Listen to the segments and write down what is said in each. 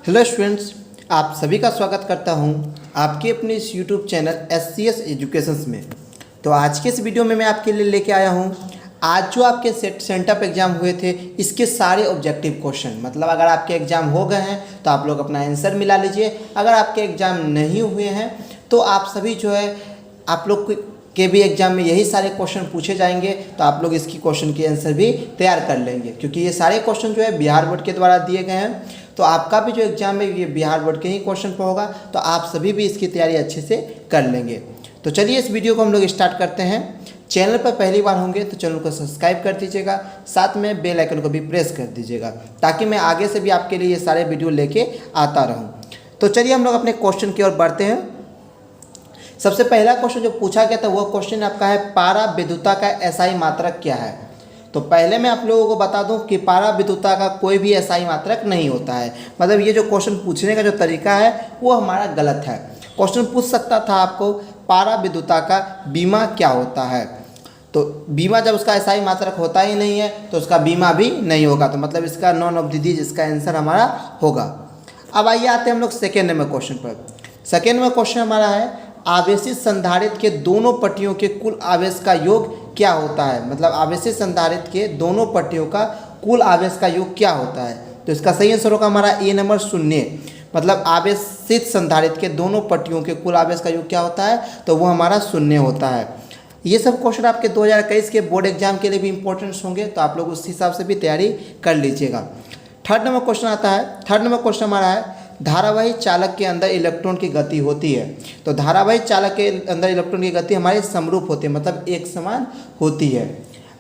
Hello students, आप सभी का स्वागत करता हूं आपके अपने इस यूट्यूब चैनल SCS एजुकेशंस में। तो आज के इस वीडियो में मैं आपके लिए लेके आया हूं आज जो आपके सेंटअप एग्ज़ाम हुए थे इसके सारे ऑब्जेक्टिव क्वेश्चन। मतलब अगर आपके एग्ज़ाम हो गए हैं तो आप लोग अपना आंसर मिला लीजिए, अगर आपके एग्ज़ाम नहीं हुए हैं तो आप सभी जो है आप लोग के भी एग्जाम में यही सारे क्वेश्चन पूछे जाएंगे, तो आप लोग इसकी क्वेश्चन के आंसर भी तैयार कर लेंगे, क्योंकि ये सारे क्वेश्चन जो है बिहार बोर्ड के द्वारा दिए गए हैं। तो आपका भी जो एग्जाम है ये बिहार बोर्ड के ही क्वेश्चन पर होगा, तो आप सभी भी इसकी तैयारी अच्छे से कर लेंगे। तो चलिए इस वीडियो को हम लोग स्टार्ट करते हैं। चैनल पर पहली बार होंगे तो चैनल को सब्सक्राइब कर दीजिएगा, साथ में बेल आइकन को भी प्रेस कर दीजिएगा, ताकि मैं आगे से भी आपके लिए ये सारे वीडियो लेके आता रहूँ। तो चलिए हम लोग अपने क्वेश्चन की ओर बढ़ते हैं। सबसे पहला क्वेश्चन जो पूछा गया था वह क्वेश्चन आपका है, पारा विद्युता का एसआई मात्रक क्या है। तो पहले मैं आप लोगों को बता दूं कि पारा विद्युता का कोई भी एसआई मात्रक नहीं होता है। मतलब ये जो क्वेश्चन पूछने का जो तरीका है वो हमारा गलत है। क्वेश्चन पूछ सकता था आपको, पारा विद्युता का बीमा क्या होता है। तो बीमा जब उसका एसआई मात्रक होता ही नहीं है तो उसका बीमा भी नहीं होगा, तो मतलब इसका नॉन ऑफ द जिसका आंसर हमारा होगा। अब आइए आते हैं हम लोग सेकेंड नंबर क्वेश्चन पर। सेकेंड नंबर क्वेश्चन हमारा है, आवेशित संधारित्र के दोनों पट्टियों के कुल आवेश का योग क्या होता है। मतलब आवेशित संधारित्र के दोनों पट्टियों का कुल आवेश का योग क्या होता है। तो इसका सही आंसर होगा हमारा ए नंबर 0। मतलब आवेशित संधारित्र के दोनों पट्टियों के कुल आवेश का योग क्या होता है, तो वो हमारा 0 होता है। ये सब क्वेश्चन आपके 2021 के बोर्ड एग्जाम के लिए भी इंपॉर्टेंट होंगे, तो आप लोग उस हिसाब से भी तैयारी कर लीजिएगा। थर्ड नंबर क्वेश्चन आता है। थर्ड नंबर क्वेश्चन हमारा है, धारावाही चालक के अंदर इलेक्ट्रॉन की गति होती है। तो धारावाही चालक के अंदर इलेक्ट्रॉन की गति हमारे समरूप होती है, मतलब एक समान होती है।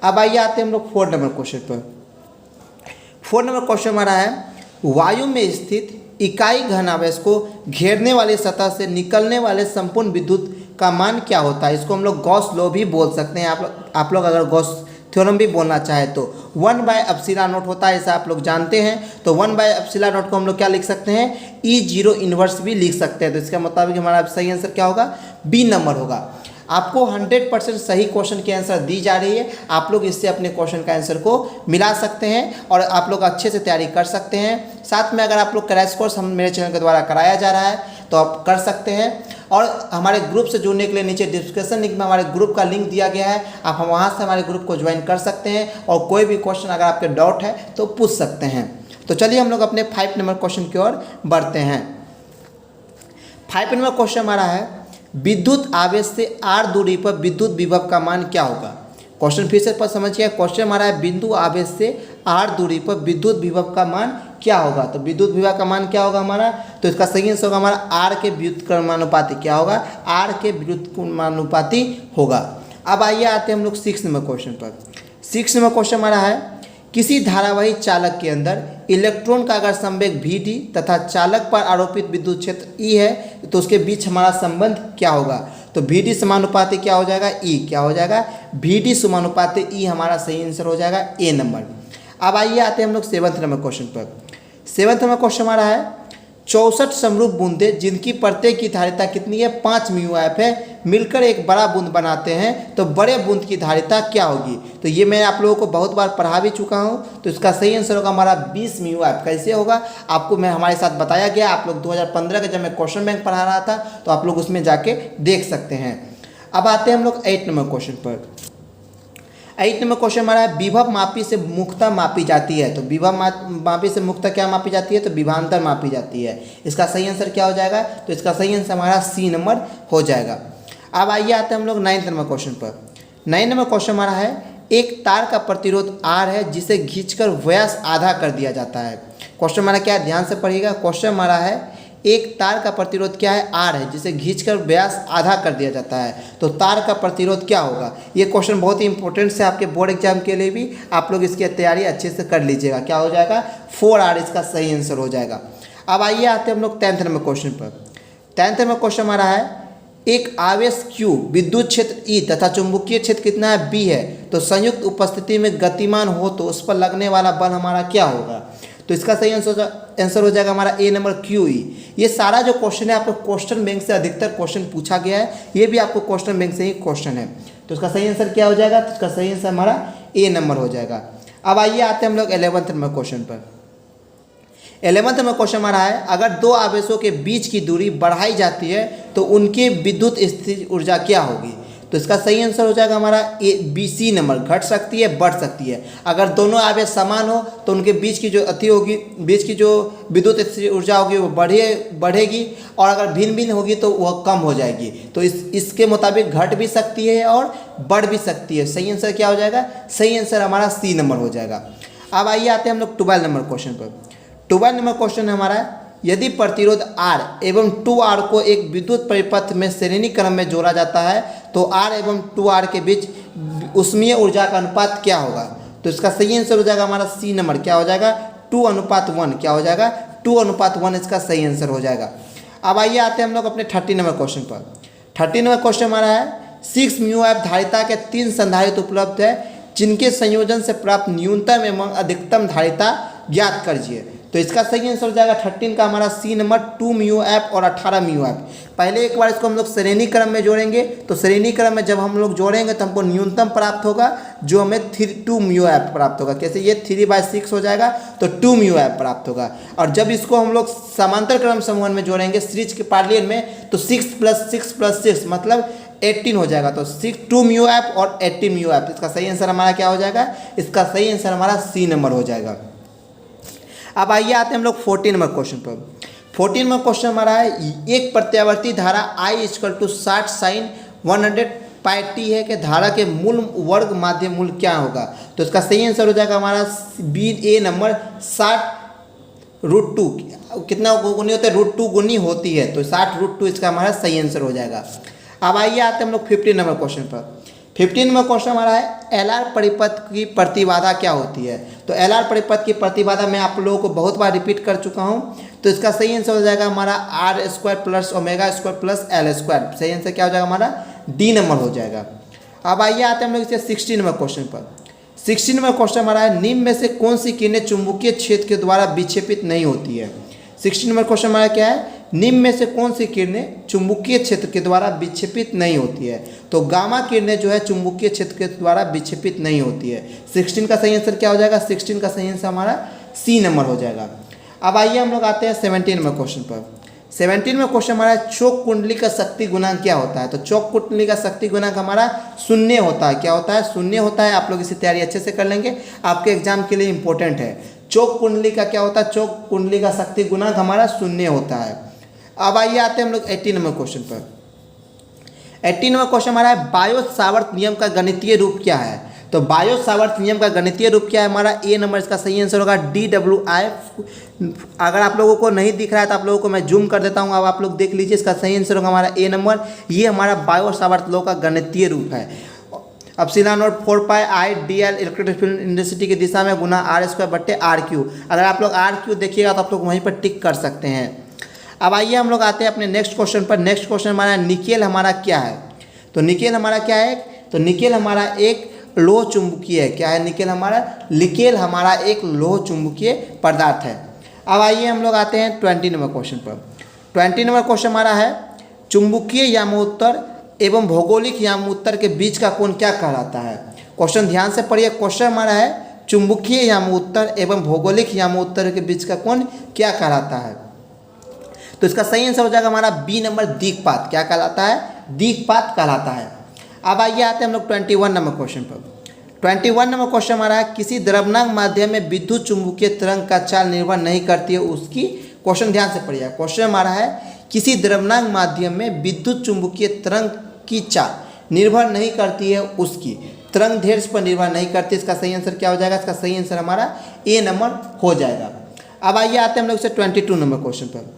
अब आइए आते हैं हम लोग 4 नंबर क्वेश्चन पर। 4 नंबर क्वेश्चन हमारा है, वायु में स्थित इकाई घन आवेश को घेरने वाली सतह से निकलने वाले संपूर्ण विद्युत का मान क्या होता है। इसको हम लोग गॉस लॉ भी बोल सकते हैं। आप लोग अगर गॉस थ्योरम भी बोलना चाहे तो 1/ε0 होता है, ऐसा आप लोग जानते हैं। तो 1/ε0 को हम लोग क्या लिख सकते हैं, E0 इन्वर्स भी लिख सकते हैं। तो इसका मुताबिक हमारा सही आंसर क्या होगा, बी नंबर होगा। आपको 100% सही क्वेश्चन की आंसर दी जा रही है। आप लोग इससे अपने क्वेश्चन का आंसर को मिला सकते हैं और आप लोग अच्छे से तैयारी कर सकते हैं। साथ में अगर आप लोग क्रैश कोर्स हम मेरे चैनल के द्वारा कराया जा रहा है तो आप कर सकते हैं। और हमारे ग्रुप से जुड़ने के लिए नीचे डिस्क्रिप्शन लिंक में हमारे ग्रुप का लिंक दिया गया है, आप वहाँ से हमारे ग्रुप को ज्वाइन कर सकते हैं और कोई भी क्वेश्चन अगर आपके डाउट है तो पूछ सकते हैं। तो चलिए हम लोग अपने 5 नंबर क्वेश्चन की ओर बढ़ते हैं। 5 नंबर क्वेश्चन हमारा है, विद्युत आवेश से r दूरी पर विद्युत विभव का मान क्या होगा। क्वेश्चन फिर से समझिए। क्वेश्चन हमारा है, बिंदु आवेश से r दूरी पर विद्युत विभव का मान क्या होगा। तो विद्युत विभव का मान क्या होगा हमारा, तो इसका सही आंसर होगा हमारा r के व्युत्क्रमानुपाती क्या होगा, r के व्युत्क्रमानुपाती होगा। अब आइए आते हैं हम लोग 6 नंबर क्वेश्चन पर। 6 नंबर क्वेश्चन हमारा है, किसी धारावाही चालक के अंदर इलेक्ट्रॉन का अगर संवेग Vd तथा चालक पर आरोपित विद्युत क्षेत्र E है तो उसके बीच हमारा संबंध क्या होगा। तो Vd समानुपाती क्या हो जाएगा, E क्या हो जाएगा, Vd समानुपाती E हमारा सही आंसर हो जाएगा ए नंबर। अब आइए आते हैं हम लोग 7 नंबर क्वेश्चन पर। 7 नंबर क्वेश्चन हमारा है, 64 समरूप बूंदें जिनकी प्रत्येक की धारिता कितनी है, 5 μF है, मिलकर एक बड़ा बूंद बनाते हैं तो बड़े बूंद की धारिता क्या होगी। तो ये मैं आप लोगों को बहुत बार पढ़ा भी चुका हूँ। तो इसका सही आंसर होगा हमारा 20 μF। कैसे होगा आपको मैं हमारे साथ बताया गया। आप लोग 2015 का जब मैं क्वेश्चन बैंक पढ़ा रहा था तो आप लोग उसमें जाके देख सकते हैं। अब आते हैं हम लोग 8 नंबर क्वेश्चन पर। 8 नंबर क्वेश्चन हमारा है, विभव मापी से मुक्ता मापी जाती है। तो विभव मापी से मुक्ता क्या मापी जाती है, तो विभवांतर मापी जाती है। इसका सही आंसर क्या हो जाएगा, तो इसका सही आंसर हमारा सी नंबर हो जाएगा। अब आइए आते हैं हम लोग 9 नंबर क्वेश्चन पर। 9 नंबर क्वेश्चन हमारा है, एक तार का प्रतिरोध R है जिसे खींचकर व्यास आधा कर दिया जाता है। क्वेश्चन हमारा क्या है, ध्यान से पढ़िएगा। क्वेश्चन हमारा है, एक तार का प्रतिरोध क्या है, R है जिसे खींचकर व्यास आधा कर दिया जाता है। तो तार का प्रतिरोध क्या होगा। ये क्वेश्चन बहुत ही इंपॉर्टेंट है आपके बोर्ड एग्जाम के लिए भी। आप लोग इसकी तैयारी अच्छे से कर लीजिएगा। क्या हो जाएगा, 4R इसका सही आंसर हो जाएगा। अब आइए आते हैं हम लोग 10th नंबर क्वेश्चन पर। 10th नंबर क्वेश्चन हमारा है, एक आवेश Q विद्युत क्षेत्र E तथा चुंबकीय क्षेत्र कितना है, B है। तो संयुक्त उपस्थिति में गतिमान हो तो उस पर लगने वाला बल हमारा क्या होगा। तो इसका सही आंसर हो जाएगा हमारा ए नंबर QE। ये सारा जो क्वेश्चन है आपको क्वेश्चन बैंक से अधिकतर क्वेश्चन पूछा गया है। ये भी आपको क्वेश्चन बैंक से ही क्वेश्चन है। तो इसका सही आंसर क्या हो जाएगा, तो इसका सही आंसर हमारा ए नंबर हो जाएगा। अब आइए आते हैं हम लोग 11th नंबर क्वेश्चन पर। 11वें नंबर क्वेश्चन हमारा है, अगर दो आवेशों के बीच की दूरी बढ़ाई जाती है तो उनकी विद्युत स्थितिज ऊर्जा क्या होगी। तो इसका सही आंसर हो जाएगा हमारा सी नंबर, घट सकती है बढ़ सकती है। अगर दोनों आवेश समान हो तो उनके बीच की जो अति होगी, बीच की जो विद्युत स्थितिज ऊर्जा होगी वो बढ़ेगी, और अगर भिन्न भिन्न होगी तो वह कम हो जाएगी। तो इसके मुताबिक घट भी सकती है और बढ़ भी सकती है। सही आंसर क्या हो जाएगा, सही आंसर हमारा सी नंबर हो जाएगा। अब आइए आते हैं हम लोग 12 नंबर क्वेश्चन पर। 12 नंबर क्वेश्चन हमारा है, यदि प्रतिरोध R एवं 2R को एक विद्युत परिपथ में श्रेणी क्रम में जोड़ा जाता है तो R एवं 2R के बीच ऊष्मीय ऊर्जा का अनुपात क्या होगा। तो इसका सही आंसर हो जाएगा हमारा सी नंबर, क्या हो जाएगा 2:1, क्या हो जाएगा 2:1 इसका सही आंसर हो जाएगा। अब आइए आते हैं हम लोग अपने 30 नंबर क्वेश्चन पर। 30 नंबर क्वेश्चन हमारा है, 6 μF धारिता के 3 संधारित्र उपलब्ध है जिनके संयोजन से प्राप्त न्यूनतम एवं अधिकतम धारिता ज्ञात कीजिए। तो इसका सही आंसर हो जाएगा 13 का हमारा सी नंबर 2 μF और 18 μF। पहले एक बार इसको हम लोग श्रेणी क्रम में जोड़ेंगे, तो श्रेणी क्रम में जब हम लोग जोड़ेंगे तो हमको न्यूनतम प्राप्त होगा जो हमें 2 μF प्राप्त होगा। कैसे, ये 3/6 हो जाएगा तो 2 μF प्राप्त होगा। और जब इसको हम लोग समांतर क्रम समूहन में जोड़ेंगे सीरीज के पार्लियन में, तो 6 + 6 + 6 मतलब 18 हो जाएगा। तो 2 μF और 18 μF, इसका सही आंसर हमारा क्या हो जाएगा, इसका सही आंसर हमारा सी नंबर हो जाएगा। अब आइए आते हैं हम लोग 14 नंबर क्वेश्चन पर। 14 नंबर क्वेश्चन हमारा है, एक प्रत्यावर्ती धारा I = 60 sin 100πt है कि धारा के मूल वर्ग माध्य मूल्य क्या होगा। तो इसका सही आंसर हो जाएगा हमारा ए नंबर 60√2, कितना गुनी होता है, √2 गुनी होती है, तो 60√2 इसका हमारा सही आंसर हो जाएगा। अब आइए आते हैं हम लोग 15 नंबर क्वेश्चन पर। 15 नंबर क्वेश्चन हमारा है, LR परिपथ की प्रतिबाधा क्या होती है। तो LR परिपथ की प्रतिबाधा मैं आप लोगों को बहुत बार रिपीट कर चुका हूँ, तो इसका सही आंसर हो जाएगा हमारा R² + ω² + L²। सही आंसर क्या हो जाएगा हमारा डी नंबर हो जाएगा। अब आइए आते हैं हम लोग इसके 16 नंबर क्वेश्चन पर। 16 नंबर क्वेश्चन हमारा है, निम्न में से कौन सी किरणें चुंबकीय क्षेत्र के द्वारा विक्षेपित नहीं होती है। 16 नंबर क्वेश्चन हमारा क्या है, निम्न में से कौन सी किरणें चुंबकीय क्षेत्र के द्वारा विक्षेपित नहीं होती है। तो गामा किरणें जो है चुंबकीय क्षेत्र के द्वारा विक्षेपित नहीं होती है। 16 का सही आंसर क्या हो जाएगा, 16 का सही आंसर हमारा सी नंबर हो जाएगा। अब आइए हम लोग आते हैं 17 नंबर क्वेश्चन पर। 17 में क्वेश्चन हमारा चौक कुंडली का शक्ति गुणांक क्या होता है। तो चौक कुंडली का शक्ति गुणांक हमारा 0 होता है। क्या होता है, 0 होता है। आप लोग इसी तैयारी अच्छे से कर लेंगे, आपके एग्जाम के लिए इंपॉर्टेंट है। चौक कुंडली का क्या होता है, चौक कुंडली का शक्ति गुणांक हमारा 0 होता है। अब आइए आते हैं हम लोग 18 नंबर क्वेश्चन पर। 18 नंबर क्वेश्चन हमारा है, बायो-सावर्त नियम का गणितीय रूप क्या है। तो बायो-सावर्त नियम का गणितीय रूप क्या है हमारा, ए नंबर इसका सही आंसर होगा DWI। अगर आप लोगों को नहीं दिख रहा है तो आप लोगों को मैं जूम कर देता हूं, अब आप लोग देख लीजिए, इसका सही आंसर होगा हमारा ए नंबर। ये हमारा बायो-सावर्त लॉ का गणितीय रूप है। अब सिला-नॉट 4πI/dl इलेक्ट्रिक फील्ड इंटेंसिटी की दिशा में गुना R²/R3। अगर आप लोग R3 देखिएगा तो आप लोग वहीं पर टिक कर सकते हैं। अब आइए हम लोग आते हैं अपने नेक्स्ट क्वेश्चन पर। नेक्स्ट क्वेश्चन हमारा निकेल हमारा क्या है। तो निकेल हमारा क्या है, तो निकेल हमारा एक लोह चुंबकीय है। क्या है निकेल हमारा, निकेल हमारा एक लोह चुंबकीय पदार्थ है। अब आइए हम लोग आते हैं 20 नंबर क्वेश्चन पर। 20 नंबर क्वेश्चन हमारा है, चुंबकीय यामोत्तर एवं भौगोलिक यामोत्तर के बीच का कोण क्या कहलाता है। क्वेश्चन ध्यान से पढ़िए। क्वेश्चन हमारा है, चुंबकीय यामोत्तर एवं भौगोलिक यामोत्तर के बीच का कोण क्या कहलाता है। तो इसका सही आंसर हो जाएगा हमारा बी नंबर दिक्पात। क्या कहलाता है, दिक्पात कहलाता है। अब आइए आते हैं हम लोग 21 नंबर क्वेश्चन पर। 21 नंबर क्वेश्चन हमारा है, किसी द्रव्यमान माध्यम में विद्युत चुंबकीय तरंग का चाल निर्भर नहीं करती है उसकी। क्वेश्चन ध्यान से पढ़िए। क्वेश्चन हमारा है, किसी द्रव्यमान माध्यम में विद्युत चुंबकीय तरंग की चाल निर्भर नहीं करती है उसकी, तरंग दैर्ध्य पर निर्भर नहीं करती। इसका सही आंसर क्या हो जाएगा, इसका सही आंसर हमारा ए नंबर हो जाएगा। अब आइए आते हैं हम लोग से 22 नंबर क्वेश्चन पर।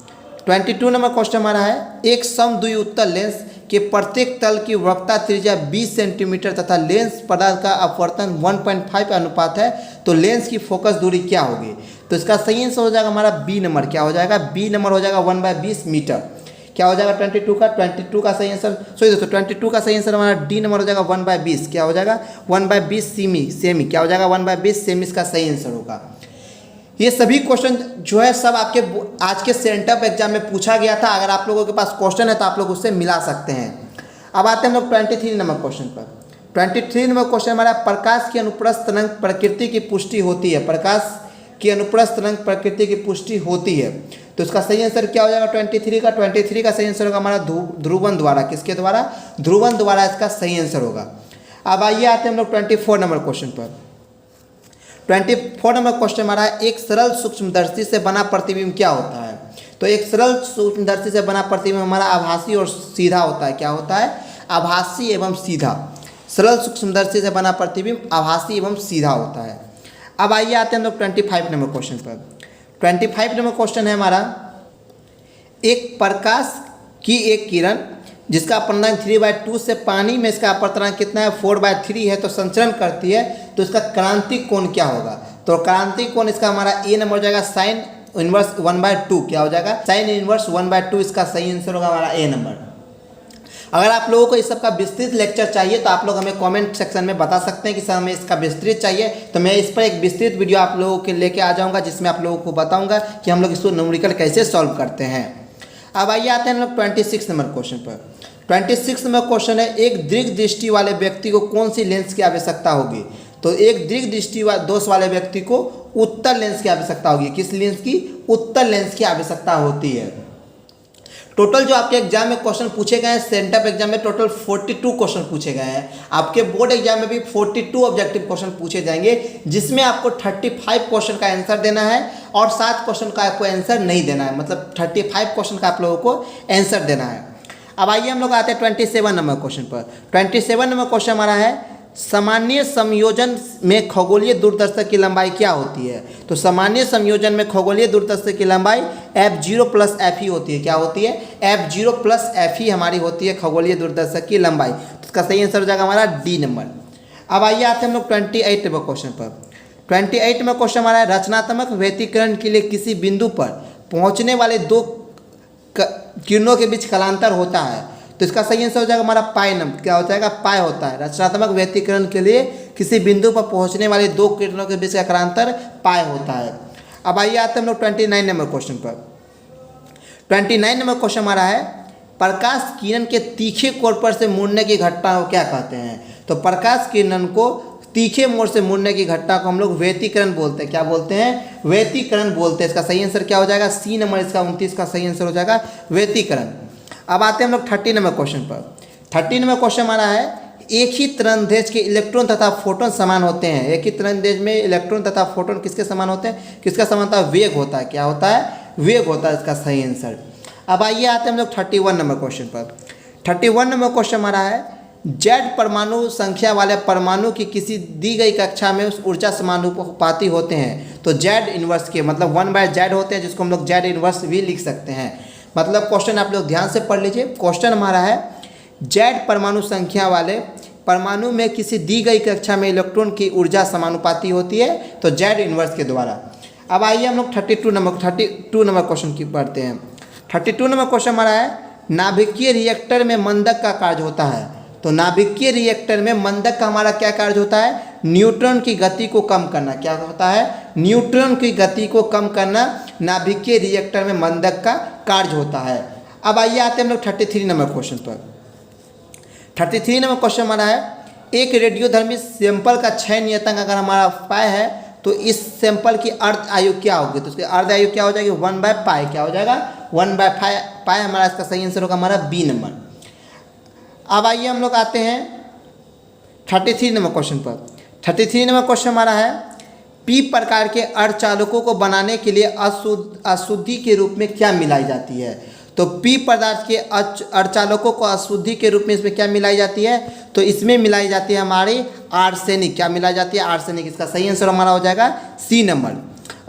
22 नंबर क्वेश्चन हमारा है, एक समद्विउत्तल लेंस के प्रत्येक तल की वक्रता त्रिज्या 20 सेंटीमीटर तथा लेंस पदार्थ का अपवर्तन 1.5 अनुपात है, तो लेंस की फोकस दूरी क्या होगी। तो इसका सही आंसर हो जाएगा हमारा बी नंबर। क्या हो जाएगा, बी नंबर हो जाएगा 1/20 मीटर। क्या हो जाएगा 22 का सही आंसर, सॉरी दोस्तों 22 का सही आंसर हमारा डी नंबर हो जाएगा 1/20। क्या हो जाएगा 1/20 सेमी। क्या हो जाएगा 1/20 सेमी इसका सही आंसर होगा। ये सभी क्वेश्चन जो है सब आपके आज के सेंटअप एग्जाम में पूछा गया था। अगर आप लोगों के पास क्वेश्चन है तो आप लोग उससे मिला सकते हैं। अब आते हैं हम लोग 23 नंबर क्वेश्चन पर। 23 नंबर क्वेश्चन हमारा, प्रकाश की अनुप्रस्थ तरंग प्रकृति की पुष्टि होती है। प्रकाश कि अनुप्रस्थ तरंग प्रकृति की पुष्टि होती है। तो इसका सही आंसर क्या हो जाएगा 23 का? 23 का सही आंसर होगा हमारा ध्रुवन द्वारा। किसके द्वारा? ध्रुवन द्वारा इसका सही आंसर होगा। अब आइए आते हैं हम लोग 24 नंबर क्वेश्चन पर। 24 नंबर क्वेश्चन हमारा है, एक सरल सूक्ष्मदर्शी से बना प्रतिबिंब क्या होता है? तो एक सरल सूक्ष्मदर्शी से बना प्रतिबिंब हमारा आभासी और सीधा होता है। क्या होता है? आभासी एवं सीधा। सरल सूक्ष्मदर्शी से बना प्रतिबिंब आभासी एवं सीधा होता है। अब आइए आते हैं हम लोग 25 नंबर क्वेश्चन पर। 25 नंबर क्वेश्चन है हमारा, एक प्रकाश की एक किरण जिसका अपवर्तनांक 3/2 से पानी में इसका अपवर्तनांक कितना है? 4/3 है। तो संचरण करती है, तो इसका क्रांतिक कोण क्या होगा? तो क्रांतिक कोण इसका हमारा ए नंबर हो जाएगा साइन इनवर्स 1/2। क्या हो जाएगा? साइन इनवर्स 1/2 इसका सही आंसर होगा हमारा ए नंबर। अगर आप लोगों को इस सब का विस्तृत लेक्चर चाहिए तो आप लोग हमें कमेंट सेक्शन में बता सकते हैं कि सर हमें इसका विस्तृत चाहिए, तो मैं इस पर एक विस्तृत वीडियो आप लोगों के लेके आ जाऊंगा जिसमें आप लोगों को बताऊंगा कि हम लोग इसको न्यूमेरिकल कैसे सॉल्व करते हैं। अब आइए आते हैं हम लोग 26 नंबर क्वेश्चन पर। 26 नंबर क्वेश्चन है, एक दीर्घ दृष्टि वाले व्यक्ति को कौन सी लेंस की आवश्यकता होगी? तो एक दीर्घ दृष्टि दोष वाले व्यक्ति को उत्तल लेंस की आवश्यकता होगी। किस लेंस की? उत्तल लेंस की आवश्यकता होती है। टोटल जो आपके एग्जाम में क्वेश्चन पूछे गए हैं, सेंटअप एग्जाम में टोटल 42 क्वेश्चन पूछे गए हैं। आपके बोर्ड एग्जाम में भी 42 ऑब्जेक्टिव क्वेश्चन पूछे जाएंगे, जिसमें आपको 35 क्वेश्चन का आंसर देना है और 7 क्वेश्चन का आपको आंसर नहीं देना है। मतलब 35 क्वेश्चन का आप लोगों को आंसर देना है। अब आइए हम लोग आते हैं 27 नंबर क्वेश्चन पर। 27 नंबर क्वेश्चन हमारा है, सामान्य संयोजन में खगोलीय दूरदर्शक की लंबाई क्या होती है? तो सामान्य संयोजन में खगोलीय दूरदर्शक की लंबाई f0 + f होती है। क्या होती है? f0 + f हमारी होती है खगोलीय दूरदर्शक की लंबाई। तो इसका सही आंसर हो जाएगा हमारा डी नंबर। अब आइए आते हैं हम लोग 28 नंबर क्वेश्चन पर। 28 नंबर क्वेश्चन हमारा है, रचनात्मक व्यतिकरण के लिए किसी बिंदु पर पहुँचने वाले दो किरणों के बीच कालांतर होता है। तो इसका सही आंसर हो जाएगा हमारा पाई नंबर। क्या हो जाएगा? पाई होता है। रचनात्मक व्यतिकरण के लिए किसी बिंदु पर पहुंचने वाले दो किरणों के बीच का कालांतर पाई होता है। अब आइए आते हैं हम लोग 29 नंबर क्वेश्चन पर। 29 नंबर क्वेश्चन हमारा है, प्रकाश किरण के तीखे कोण पर से मुड़ने की घटना को क्या कहते हैं? तो प्रकाश किरण को तीखे मोड़ से मुड़ने की घटना को हम लोग व्यतिकरण बोलते हैं। क्या बोलते हैं? व्यतिकरण बोलते हैं। इसका सही आंसर क्या हो जाएगा? C number. इसका 29 का सही आंसर हो जाएगा व्यतिकरण। अब आते हैं हम लोग 30 नंबर क्वेश्चन पर। 30 नंबर क्वेश्चन हमारा है, एक ही तरंगदैर्घ्य के इलेक्ट्रॉन तथा फोटोन समान होते हैं। एक ही तरंगदैर्घ्य में इलेक्ट्रॉन तथा फोटोन किसके समान होते हैं? किसका समान होता है? वेग होता है। क्या होता है? वेग होता है। इसका सही आंसर। अब आइए आते हैं हम लोग 31 नंबर क्वेश्चन पर। 31 नंबर क्वेश्चन हमारा है, जेड परमाणु संख्या वाले परमाणु की किसी दी गई कक्षा में उस ऊर्जा समानुपाती होते हैं। तो जेड इनवर्स के मतलब 1/z होते हैं, जिसको हम लोग जेड इनवर्स भी लिख सकते हैं। मतलब क्वेश्चन आप लोग ध्यान से पढ़ लीजिए। क्वेश्चन हमारा है, जेड परमाणु संख्या वाले परमाणु में किसी दी गई कक्षा में इलेक्ट्रॉन की ऊर्जा समानुपाती होती है, तो जेड इनवर्स के द्वारा। अब आइए हम लोग 32 नंबर क्वेश्चन की पढ़ते हैं। 32 नंबर क्वेश्चन हमारा है, नाभिकीय रिएक्टर में मंदक का कार्य होता है। तो नाभिकीय रिएक्टर में मंदक का हमारा क्या कार्य होता है? न्यूट्रॉन की गति को कम करना। क्या होता है? न्यूट्रॉन की गति को कम करना नाभिकीय रिएक्टर में मंदक का कार्य होता है। अब आइए आते हैं हम लोग 33 नंबर क्वेश्चन पर। 33 नंबर क्वेश्चन हमारा है, एक रेडियोधर्मी सैंपल का क्षय नियतांक अगर हमारा पाई है तो इस सैंपल की अर्ध आयु क्या होगी? तो उसकी अर्ध आयु क्या हो जाएगी? 1/π। क्या हो जाएगा? 1/π हमारा इसका सही आंसर होगा हमारा बी नंबर। अब आइए हम लोग आते हैं 33 नंबर क्वेश्चन पर। 33 नंबर क्वेश्चन हमारा है, पी प्रकार के अर्धचालकों को बनाने के लिए अशुद्धि के रूप में क्या मिलाई जाती है? तो पी पदार्थ के अर्धचालकों को अशुद्धि के रूप में इसमें क्या मिलाई जाती है? तो इसमें मिलाई जाती है हमारी आर्सेनिक। क्या मिलाई जाती है? आर्सेनिक। इसका सही आंसर हमारा हो जाएगा सी नंबर।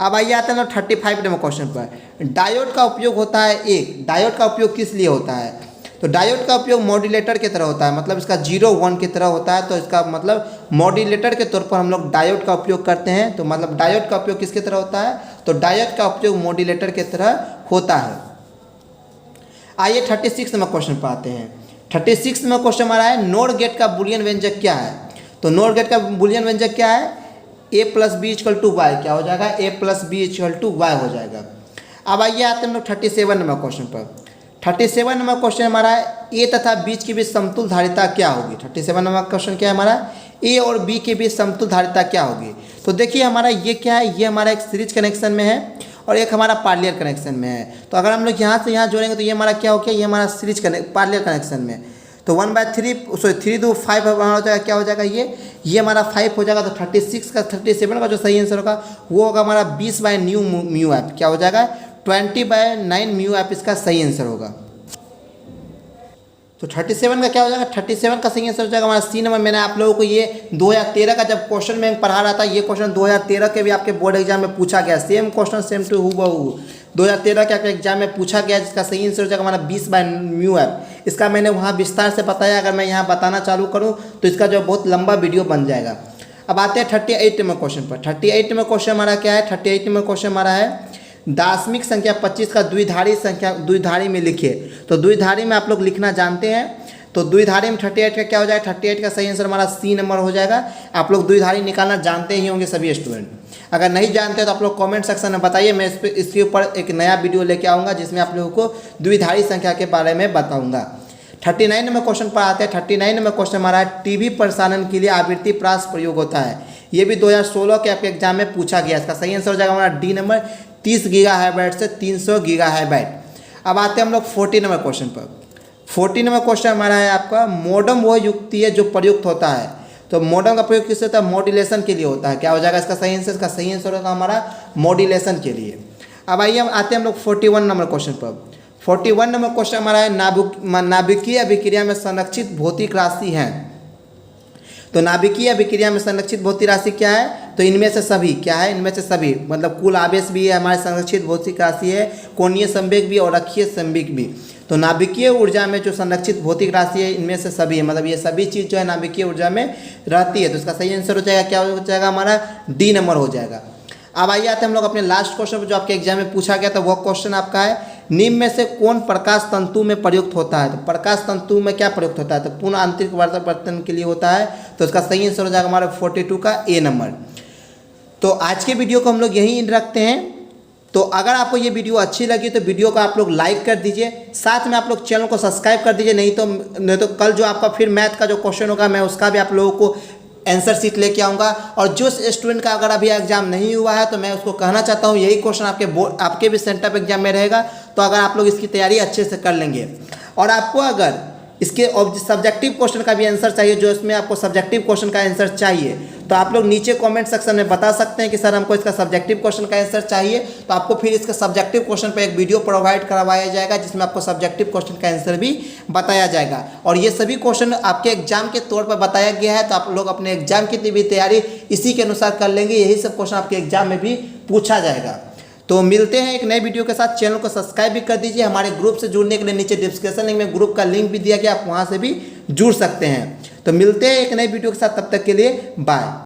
अब आइए आते हैं 35 नंबर क्वेश्चन पर। डायोड का उपयोग होता है एक। डायोड का उपयोग किस लिए होता है? तो डायोड का उपयोग मॉड्यूलेटर की तरह होता है। मतलब इसका 0-1 की तरह होता है। तो इसका मतलब मॉड्यूलेटर के तौर पर हम लोग डायोड का उपयोग करते हैं। तो मतलब डायोड का उपयोग किसके तरह होता है? तो डायोड का उपयोग मॉड्यूलेटर के तरह होता है। आइए 36 नंबर क्वेश्चन पर आते हैं। 36 नंबर क्वेश्चन हमारा है, नोर गेट का बूलियन व्यंजक क्या है? तो नोर गेट का बूलियन व्यंजक क्या है? a + b = y। क्या हो जाएगा? a + b = y हो जाएगा। अब आइए आते हैं हम लोग 37 नंबर क्वेश्चन पर। 37 नंबर क्वेश्चन हमारा है, ए तथा बीच के बीच समतुल धारिता क्या होगी? 37 नंबर क्वेश्चन क्या है हमारा? ए और बी के बीच समतुल धारिता क्या होगी? तो देखिए हमारा ये क्या है, ये हमारा एक सीरीज कनेक्शन में है और एक हमारा पार्लियर कनेक्शन में है। तो अगर हम लोग यहाँ से यहाँ जोड़ेंगे तो ये हमारा क्या हो गया, ये हमारा सीरीज पार्लियर कनेक्शन में। तो 1/3 सॉरी 3 2 5 हमारा हो जाएगा, क्या हो जाएगा ये हमारा 5 हो जाएगा। तो 37 का जो सही आंसर होगा वो होगा हमारा 20/9 म्यू ऐप, क्या हो जाएगा 20/9 म्यू ऐप इसका सही आंसर होगा। तो 37 का क्या हो जाएगा, 37 का सही आंसर हो जाएगा हमारा सी नंबर। मैंने आप लोगों को ये 2013 का जब क्वेश्चन में पढ़ा रहा था, ये क्वेश्चन 2013 के भी आपके बोर्ड एग्जाम में पूछा गया, सेम क्वेश्चन सेम टू हूबहू 2013 के आपके एग्जाम में पूछा गया, जिसका सही आंसर हो जाएगा हमारा 20/म्यू ऐप। इसका मैंने वहाँ विस्तार से बताया, अगर मैं यहाँ बताना चालू करूँ तो इसका जो बहुत लंबा वीडियो बन जाएगा। अब आते हैं 38 नंबर क्वेश्चन पर। 38 नंबर क्वेश्चन हमारा क्या है, 38 नंबर क्वेश्चन हमारा है दाशमिक संख्या 25 का द्विधारी संख्या द्विधारी में लिखिए। तो द्विधारी में आप लोग लिखना जानते हैं, तो द्विधारी में 38 का क्या हो जाएगा, 38 का सही आंसर हमारा सी नंबर हो जाएगा। आप लोग द्विधारी निकालना जानते ही होंगे सभी स्टूडेंट। अगर नहीं जानते तो आप लोग कमेंट सेक्शन में बताइए, मैं इसके ऊपर एक नया वीडियो लेके आऊँगा जिसमें आप लोगों को द्विधारी संख्या के बारे में बताऊँगा। 39 नंबर क्वेश्चन पर आते हैं। 39 नंबर क्वेश्चन हमारा है टीवी प्रसारण के लिए आवृत्ति प्रास प्रयोग होता है। ये भी 2016 के आपके एग्जाम में पूछा गया। इसका सही आंसर हो जाएगा हमारा डी नंबर 30 गीगाहर्ट्ज से 300 गीगाहर्ट्ज। अब आते हैं हम लोग 40 नंबर क्वेश्चन पर। 40 नंबर क्वेश्चन हमारा है आपका मॉडम वह युक्ति है जो प्रयुक्त होता है। तो मॉडम का प्रयोग किससे होता है, मॉड्यूलेशन के लिए होता है, क्या हो जाएगा इसका सही आंसर। इसका सही आंसर होगा हमारा मॉड्यूलेशन के लिए। अब आइए हम आते हैं हम लोग 41 नंबर क्वेश्चन पर। 41 नंबर क्वेश्चन हमारा है नाभिकीय अभिक्रिया में संरक्षित भौतिक राशि है। तो नाभिकीय अभिक्रिया में संरक्षित भौतिक राशि क्या है, तो इनमें से सभी क्या है, इनमें से सभी मतलब कुल आवेश भी है हमारे संरक्षित भौतिक राशि है, कोणीय संवेग भी और अक्षीय संवेग भी। तो नाभिकीय ऊर्जा में जो संरक्षित भौतिक राशि है इनमें से सभी है, मतलब ये सभी चीज़ जो है नाभिकीय ऊर्जा में रहती है। तो इसका सही आंसर हो जाएगा, क्या हो जाएगा हमारा डी नंबर हो जाएगा। अब आइए आते हैं हम लोग अपने लास्ट क्वेश्चन पर जो आपके एग्जाम में पूछा गया था। वह क्वेश्चन आपका है निम्न में से कौन प्रकाश तंतु में प्रयुक्त होता है। तो प्रकाश तंतु में क्या प्रयुक्त होता है, तो पूर्ण आंतरिक वर्तन के लिए होता है। तो इसका सही आंसर हो जाएगा हमारा 42 का ए नंबर। तो आज के वीडियो को हम लोग यहीं रखते हैं। तो अगर आपको ये वीडियो अच्छी लगी तो वीडियो को आप लोग लाइक कर दीजिए, साथ में आप लोग चैनल को सब्सक्राइब कर दीजिए। नहीं तो कल जो आपका फिर मैथ का जो क्वेश्चन होगा मैं उसका भी आप लोगों को आंसर शीट लेके आऊँगा। और जो स्टूडेंट का अगर अभी एग्जाम नहीं हुआ है तो मैं उसको कहना चाहता हूँ यही क्वेश्चन आपके भी सेंटर पे एग्जाम में रहेगा। तो अगर आप लोग इसकी तैयारी अच्छे से कर लेंगे और आपको अगर इसके सब्जेक्टिव क्वेश्चन का भी आंसर चाहिए, जो इसमें आपको सब्जेक्टिव क्वेश्चन का आंसर चाहिए, तो आप लोग नीचे कमेंट सेक्शन में बता सकते हैं कि सर हमको इसका सब्जेक्टिव क्वेश्चन का आंसर चाहिए। तो आपको फिर इसका सब्जेक्टिव क्वेश्चन पर एक वीडियो प्रोवाइड करवाया जाएगा जिसमें आपको सब्जेक्टिव क्वेश्चन का आंसर भी बताया जाएगा। और ये सभी क्वेश्चन आपके एग्जाम के तौर पर बताया गया है, तो आप लोग अपने एग्जाम की भी तैयारी इसी के अनुसार कर लेंगे। यही सब क्वेश्चन आपके एग्जाम में भी पूछा जाएगा। तो मिलते हैं एक नए वीडियो के साथ। चैनल को सब्सक्राइब भी कर दीजिए। हमारे ग्रुप से जुड़ने के लिए नीचे डिस्क्रिप्शन लिंक में ग्रुप का लिंक भी दिया गया, आप वहां से भी जुड़ सकते हैं। तो मिलते हैं एक नए वीडियो के साथ, तब तक के लिए बाय।